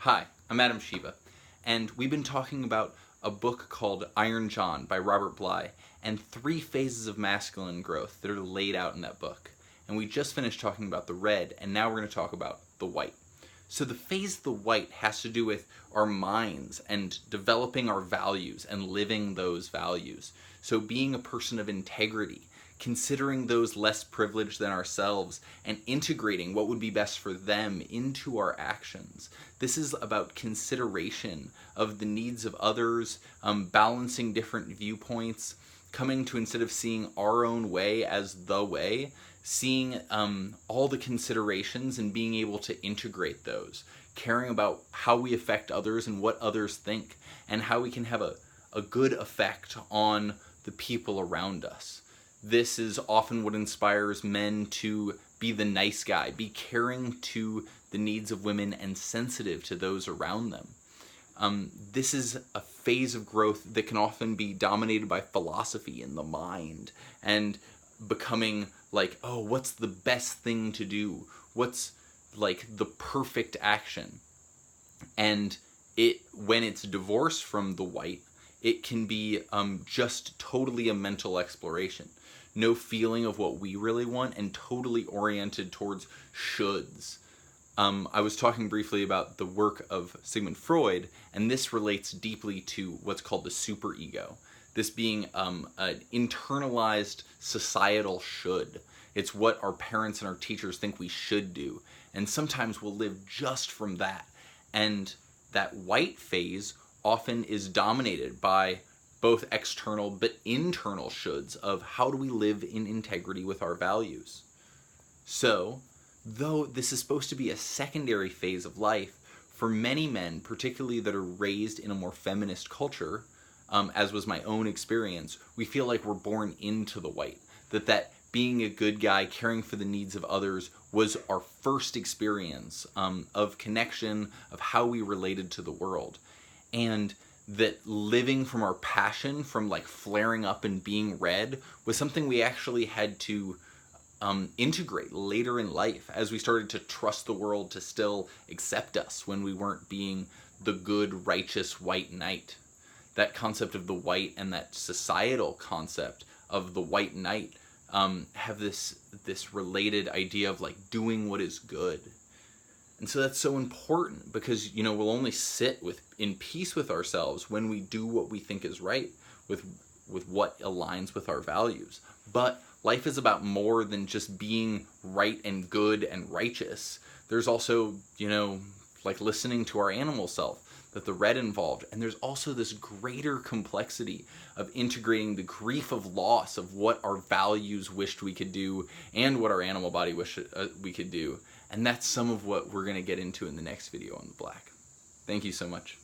Hi, I'm Adam Shiva, and we've been talking about a book called Iron John by Robert Bly, and 3 phases of masculine growth that are laid out in that book. And we just finished talking about the red, and now we're going to talk about the white. So the phase of the white has to do with our minds and developing our values and living those values. So being a person of integrity, considering those less privileged than ourselves, and integrating what would be best for them into our actions. This is about consideration of the needs of others, balancing different viewpoints, coming to, instead of seeing our own way as the way, seeing all the considerations and being able to integrate those, caring about how we affect others and what others think, and how we can have a good effect on the people around us. This is often what inspires men to be the nice guy, be caring to the needs of women and sensitive to those around them. This is a phase of growth that can often be dominated by philosophy in the mind and becoming like, oh, what's the best thing to do? What's like the perfect action? And when it's divorced from the white, it can be just totally a mental exploration. No feeling of what we really want and totally oriented towards shoulds. I was talking briefly about the work of Sigmund Freud, and this relates deeply to what's called the superego. This being an internalized societal should. It's what our parents and our teachers think we should do. And sometimes we'll live just from that. And that white phase often is dominated by both external but internal shoulds of how do we live in integrity with our values. So, though this is supposed to be a secondary phase of life, for many men, particularly that are raised in a more feminist culture, as was my own experience, we feel like we're born into the white. That being a good guy, caring for the needs of others, was our first experience of connection, of how we related to the world. And that living from our passion, from like flaring up and being red, was something we actually had to integrate later in life as we started to trust the world to still accept us when we weren't being the good, righteous white knight. That concept of the white and that societal concept of the white knight have this related idea of like doing what is good. And so that's so important because, we'll only sit in peace with ourselves when we do what we think is right with what aligns with our values. But life is about more than just being right and good and righteous. There's also, like listening to our animal self, that the red involved. And there's also this greater complexity of integrating the grief of loss of what our values wished we could do and what our animal body wished we could do. And that's some of what we're going to get into in the next video on the black. Thank you so much.